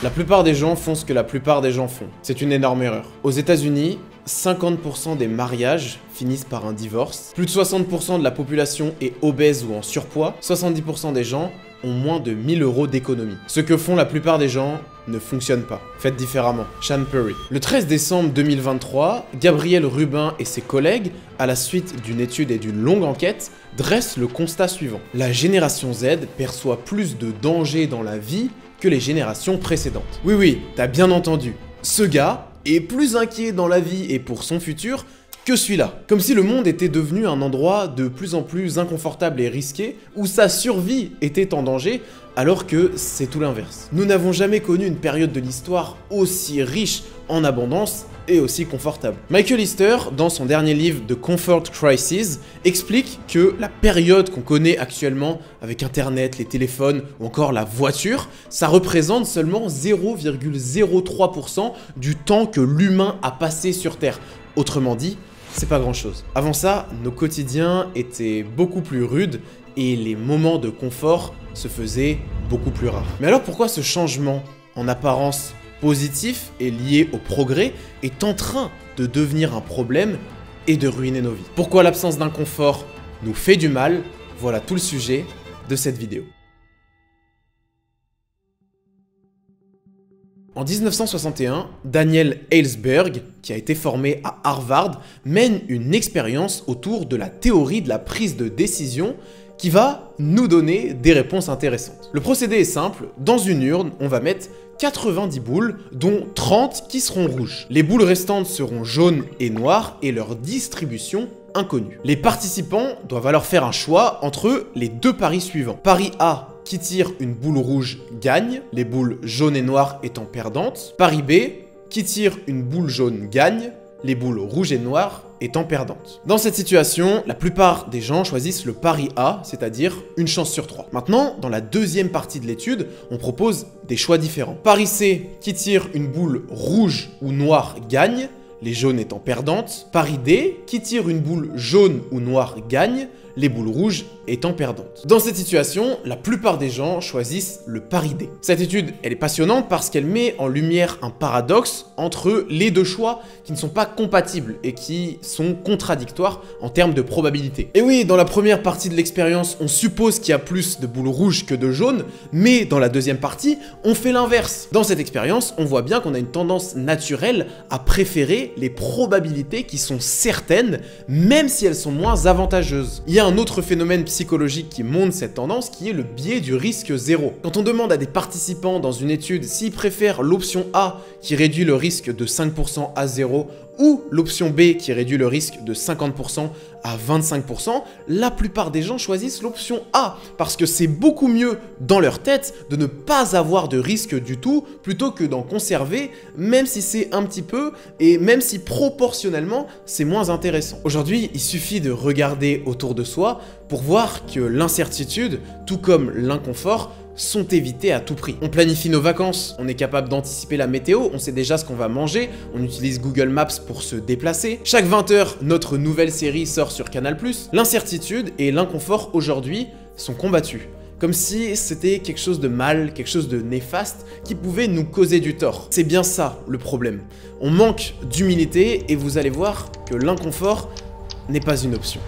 La plupart des gens font ce que la plupart des gens font. C'est une énorme erreur. Aux États-Unis, 50% des mariages finissent par un divorce. Plus de 60% de la population est obèse ou en surpoids. 70% des gens ont moins de 1000 € d'économie. Ce que font la plupart des gens ne fonctionne pas. Faites différemment. Sean Perry. Le 13 décembre 2023, Gabriel Rubin et ses collègues, à la suite d'une étude et d'une longue enquête, dressent le constat suivant. La génération Z perçoit plus de dangers dans la vie que les générations précédentes. Oui, t'as bien entendu. Ce gars est plus inquiet dans la vie et pour son futur que celui-là. Comme si le monde était devenu un endroit de plus en plus inconfortable et risqué, où sa survie était en danger, alors que c'est tout l'inverse. Nous n'avons jamais connu une période de l'histoire aussi riche en abondance et aussi confortable. Michael Easter, dans son dernier livre The Comfort Crisis, explique que la période qu'on connaît actuellement avec Internet, les téléphones ou encore la voiture, ça représente seulement 0,03% du temps que l'humain a passé sur Terre. Autrement dit, c'est pas grand-chose. Avant ça, nos quotidiens étaient beaucoup plus rudes et les moments de confort se faisaient beaucoup plus rares. Mais alors pourquoi ce changement, en apparence positif et lié au progrès, est en train de devenir un problème et de ruiner nos vies? Pourquoi l'absence d'un confort nous fait du mal? Voilà tout le sujet de cette vidéo. En 1961, Daniel Ellsberg, qui a été formé à Harvard, mène une expérience autour de la théorie de la prise de décision qui va nous donner des réponses intéressantes. Le procédé est simple, dans une urne, on va mettre 90 boules, dont 30 qui seront rouges. Les boules restantes seront jaunes et noires et leur distribution inconnue. Les participants doivent alors faire un choix entre les deux paris suivants. Pari A, qui tire une boule rouge gagne, les boules jaunes et noires étant perdantes. Pari B, qui tire une boule jaune gagne, les boules rouges et noires étant perdantes. Dans cette situation, la plupart des gens choisissent le pari A, c'est-à-dire une chance sur 3. Maintenant, dans la deuxième partie de l'étude, on propose des choix différents. Pari C, qui tire une boule rouge ou noire gagne, les jaunes étant perdantes. Pari D, qui tire une boule jaune ou noire gagne, les boules rouges étant perdantes. Dans cette situation, la plupart des gens choisissent le pari D. Cette étude, elle est passionnante parce qu'elle met en lumière un paradoxe entre les deux choix qui ne sont pas compatibles et qui sont contradictoires en termes de probabilité. Et oui, dans la première partie de l'expérience, on suppose qu'il y a plus de boules rouges que de jaunes, mais dans la deuxième partie, on fait l'inverse. Dans cette expérience, on voit bien qu'on a une tendance naturelle à préférer les probabilités qui sont certaines, même si elles sont moins avantageuses. Il y a un autre phénomène psychologique qui montre cette tendance qui est le biais du risque zéro. Quand on demande à des participants dans une étude s'ils préfèrent l'option A qui réduit le risque de 5% à 0 ou l'option B qui réduit le risque de 50% à 25%, la plupart des gens choisissent l'option A parce que c'est beaucoup mieux dans leur tête de ne pas avoir de risque du tout plutôt que d'en conserver, même si c'est un petit peu et même si proportionnellement c'est moins intéressant. Aujourd'hui, il suffit de regarder autour de soi pour voir que l'incertitude, tout comme l'inconfort, sont évités à tout prix. On planifie nos vacances, on est capable d'anticiper la météo, on sait déjà ce qu'on va manger, on utilise Google Maps pour se déplacer. Chaque 20 h, notre nouvelle série sort sur Canal+. L'incertitude et l'inconfort aujourd'hui sont combattus. Comme si c'était quelque chose de mal, quelque chose de néfaste qui pouvait nous causer du tort. C'est bien ça le problème. On manque d'humilité et vous allez voir que l'inconfort n'est pas une option.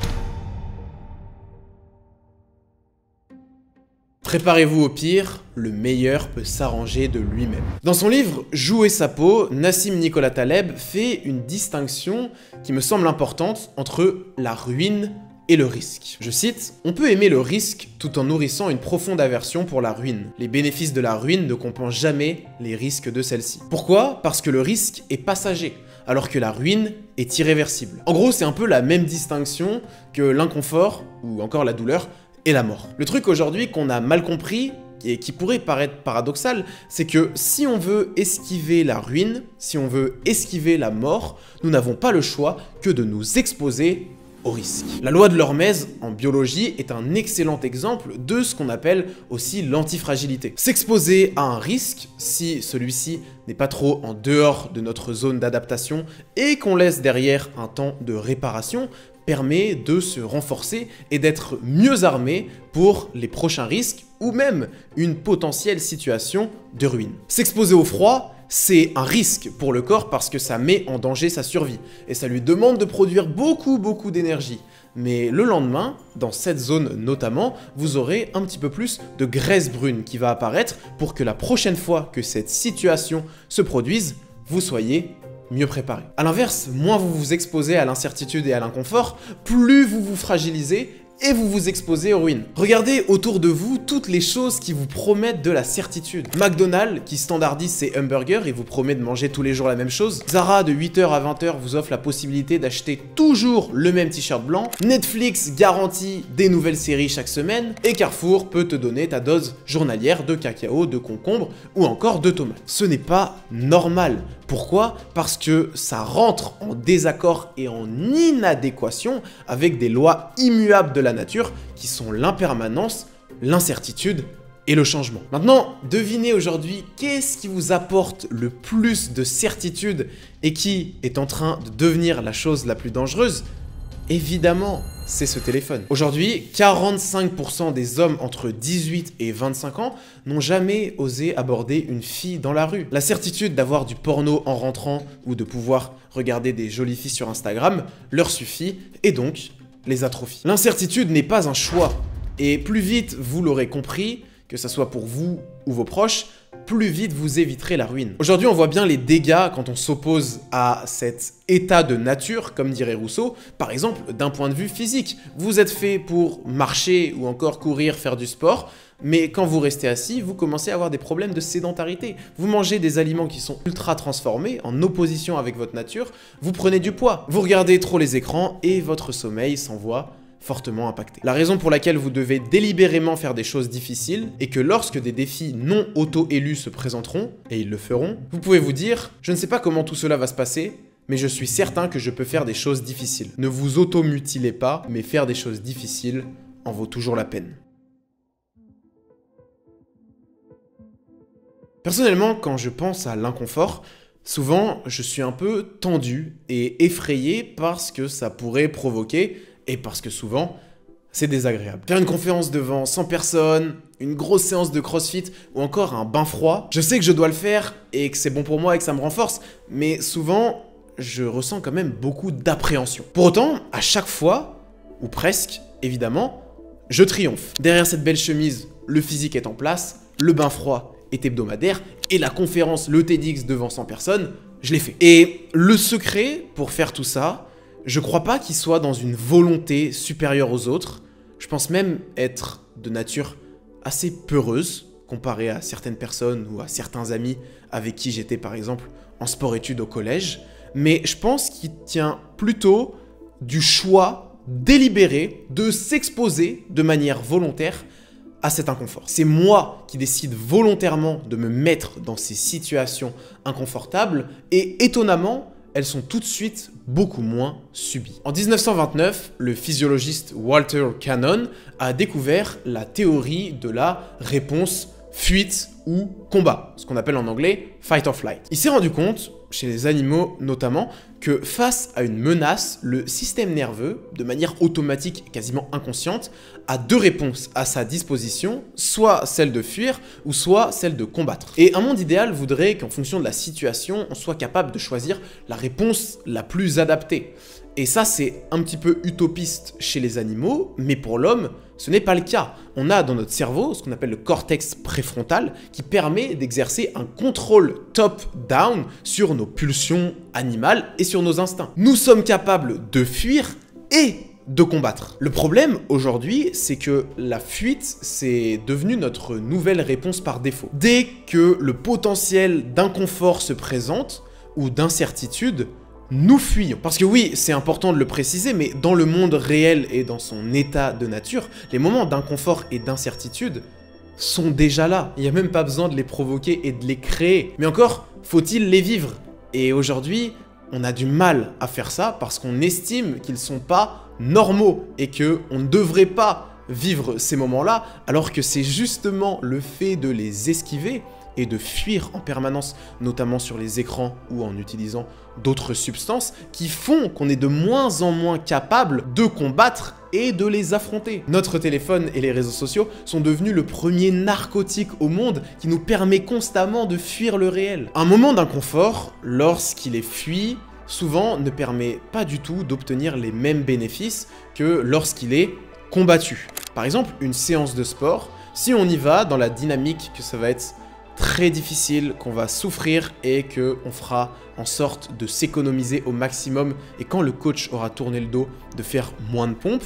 Préparez-vous au pire, le meilleur peut s'arranger de lui-même. Dans son livre « Jouer sa peau », Nassim Nicolas Taleb fait une distinction qui me semble importante entre la ruine et le risque. Je cite, « On peut aimer le risque tout en nourrissant une profonde aversion pour la ruine. Les bénéfices de la ruine ne compensent jamais les risques de celle-ci. » Pourquoi? Parce que le risque est passager, alors que la ruine est irréversible. En gros, c'est un peu la même distinction que l'inconfort, ou encore la douleur, et la mort. Le truc aujourd'hui qu'on a mal compris, et qui pourrait paraître paradoxal, c'est que si on veut esquiver la ruine, si on veut esquiver la mort, nous n'avons pas le choix que de nous exposer au risque. La loi de l'Hormèse en biologie est un excellent exemple de ce qu'on appelle aussi l'antifragilité. S'exposer à un risque, si celui-ci n'est pas trop en dehors de notre zone d'adaptation et qu'on laisse derrière un temps de réparation, permet de se renforcer et d'être mieux armé pour les prochains risques ou même une potentielle situation de ruine. S'exposer au froid, c'est un risque pour le corps parce que ça met en danger sa survie et ça lui demande de produire beaucoup d'énergie. Mais le lendemain, dans cette zone notamment, vous aurez un petit peu plus de graisse brune qui va apparaître pour que la prochaine fois que cette situation se produise, vous soyez mieux préparé. A l'inverse, moins vous vous exposez à l'incertitude et à l'inconfort, plus vous vous fragilisez et vous vous exposez aux ruines. Regardez autour de vous toutes les choses qui vous promettent de la certitude. McDonald's qui standardise ses hamburgers et vous promet de manger tous les jours la même chose. Zara de 8h à 20h vous offre la possibilité d'acheter toujours le même t-shirt blanc. Netflix garantit des nouvelles séries chaque semaine. Et Carrefour peut te donner ta dose journalière de cacao, de concombre ou encore de tomates. Ce n'est pas normal. Pourquoi? Parce que ça rentre en désaccord et en inadéquation avec des lois immuables de la nature qui sont l'impermanence, l'incertitude et le changement. Maintenant, devinez aujourd'hui qu'est-ce qui vous apporte le plus de certitude et qui est en train de devenir la chose la plus dangereuse? Évidemment, c'est ce téléphone. Aujourd'hui, 45% des hommes entre 18 et 25 ans n'ont jamais osé aborder une fille dans la rue. La certitude d'avoir du porno en rentrant ou de pouvoir regarder des jolies filles sur Instagram leur suffit et donc les atrophie. L'incertitude n'est pas un choix et plus vite vous l'aurez compris, que ce soit pour vous ou vos proches, plus vite vous éviterez la ruine. Aujourd'hui, on voit bien les dégâts quand on s'oppose à cet état de nature, comme dirait Rousseau, par exemple d'un point de vue physique. Vous êtes fait pour marcher ou encore courir, faire du sport, mais quand vous restez assis, vous commencez à avoir des problèmes de sédentarité. Vous mangez des aliments qui sont ultra transformés, en opposition avec votre nature, vous prenez du poids. Vous regardez trop les écrans et votre sommeil s'en voit fortement impacté. La raison pour laquelle vous devez délibérément faire des choses difficiles est que lorsque des défis non auto-élus se présenteront, et ils le feront, vous pouvez vous dire « Je ne sais pas comment tout cela va se passer, mais je suis certain que je peux faire des choses difficiles. » Ne vous auto-mutilez pas, mais faire des choses difficiles en vaut toujours la peine. Personnellement, quand je pense à l'inconfort, souvent je suis un peu tendu et effrayé parce que ça pourrait provoquer et parce que souvent, c'est désagréable. Faire une conférence devant 100 personnes, une grosse séance de crossfit ou encore un bain froid, je sais que je dois le faire et que c'est bon pour moi et que ça me renforce, mais souvent, je ressens quand même beaucoup d'appréhension. Pour autant, à chaque fois, ou presque, évidemment, je triomphe. Derrière cette belle chemise, le physique est en place, le bain froid est hebdomadaire et la conférence, le TEDx devant 100 personnes, je l'ai fait. Et le secret pour faire tout ça, je crois pas qu'il soit dans une volonté supérieure aux autres. Je pense même être de nature assez peureuse comparé à certaines personnes ou à certains amis avec qui j'étais par exemple en sport-études au collège. Mais je pense qu'il tient plutôt du choix délibéré de s'exposer de manière volontaire à cet inconfort. C'est moi qui décide volontairement de me mettre dans ces situations inconfortables et étonnamment, elles sont tout de suite beaucoup moins subies. En 1929, le physiologiste Walter Cannon a découvert la théorie de la réponse fuite ou combat, ce qu'on appelle en anglais fight or flight. Il s'est rendu compte, chez les animaux notamment, que face à une menace, le système nerveux, de manière automatique et quasiment inconsciente, a deux réponses à sa disposition, soit celle de fuir ou soit celle de combattre. Et un monde idéal voudrait qu'en fonction de la situation, on soit capable de choisir la réponse la plus adaptée. Et ça, c'est un petit peu utopiste chez les animaux, mais pour l'homme, ce n'est pas le cas. On a dans notre cerveau ce qu'on appelle le cortex préfrontal qui permet d'exercer un contrôle top-down sur nos pulsions animales et sur nos instincts. Nous sommes capables de fuir et de combattre. Le problème aujourd'hui, c'est que la fuite, c'est devenu notre nouvelle réponse par défaut. Dès que le potentiel d'inconfort se présente ou d'incertitude, nous fuyons. Parce que oui, c'est important de le préciser, mais dans le monde réel et dans son état de nature, les moments d'inconfort et d'incertitude sont déjà là. Il n'y a même pas besoin de les provoquer et de les créer. Mais encore, faut-il les vivre? Et aujourd'hui, on a du mal à faire ça parce qu'on estime qu'ils ne sont pas normaux et qu'on ne devrait pas vivre ces moments-là, alors que c'est justement le fait de les esquiver et de fuir en permanence, notamment sur les écrans ou en utilisant d'autres substances qui font qu'on est de moins en moins capable de combattre et de les affronter. Notre téléphone et les réseaux sociaux sont devenus le premier narcotique au monde qui nous permet constamment de fuir le réel. Un moment d'inconfort, lorsqu'il est fui, souvent ne permet pas du tout d'obtenir les mêmes bénéfices que lorsqu'il est combattu. Par exemple, une séance de sport, si on y va dans la dynamique que ça va être très difficile, qu'on va souffrir et qu'on fera en sorte de s'économiser au maximum et quand le coach aura tourné le dos, de faire moins de pompes,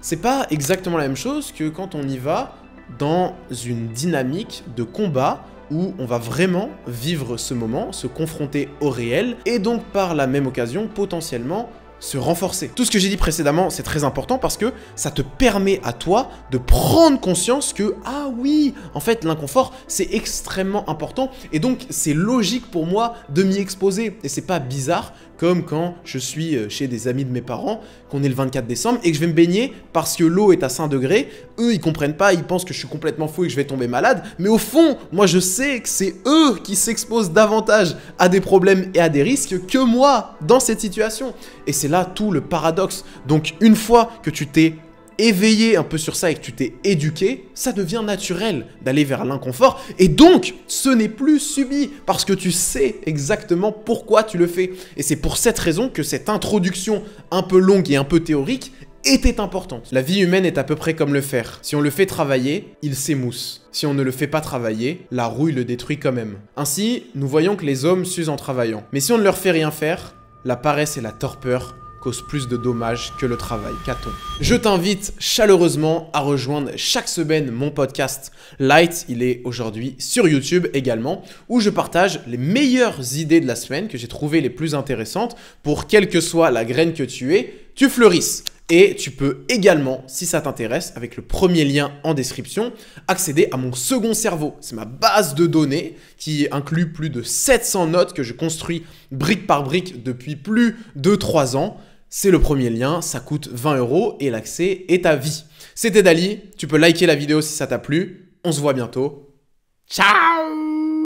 c'est pas exactement la même chose que quand on y va dans une dynamique de combat où on va vraiment vivre ce moment, se confronter au réel et donc par la même occasion potentiellement se renforcer. Tout ce que j'ai dit précédemment, c'est très important parce que ça te permet à toi de prendre conscience que, ah oui, en fait, l'inconfort, c'est extrêmement important et donc c'est logique pour moi de m'y exposer. Et c'est pas bizarre comme quand je suis chez des amis de mes parents, qu'on est le 24 décembre et que je vais me baigner parce que l'eau est à 5 degrés. Eux, ils comprennent pas, ils pensent que je suis complètement fou et que je vais tomber malade. Mais au fond, moi, je sais que c'est eux qui s'exposent davantage à des problèmes et à des risques que moi dans cette situation. Et c'est là tout le paradoxe. Donc, une fois que tu t'es éveillé un peu sur ça et que tu t'es éduqué, ça devient naturel d'aller vers l'inconfort et donc ce n'est plus subi parce que tu sais exactement pourquoi tu le fais. Et c'est pour cette raison que cette introduction un peu longue et un peu théorique était importante. La vie humaine est à peu près comme le fer. Si on le fait travailler, il s'émousse. Si on ne le fait pas travailler, la rouille le détruit quand même. Ainsi, nous voyons que les hommes s'usent en travaillant. Mais si on ne leur fait rien faire, la paresse et la torpeur cause plus de dommages que le travail. Qu'a-t-on ? Je t'invite chaleureusement à rejoindre chaque semaine mon podcast Light. Il est aujourd'hui sur YouTube également, où je partage les meilleures idées de la semaine que j'ai trouvées les plus intéressantes pour quelle que soit la graine que tu es, tu fleurisses. Et tu peux également, si ça t'intéresse, avec le premier lien en description, accéder à mon second cerveau. C'est ma base de données qui inclut plus de 700 notes que je construis brique par brique depuis plus de 3 ans. C'est le premier lien, ça coûte 20 € et l'accès est à vie. C'était Dali, tu peux liker la vidéo si ça t'a plu. On se voit bientôt. Ciao!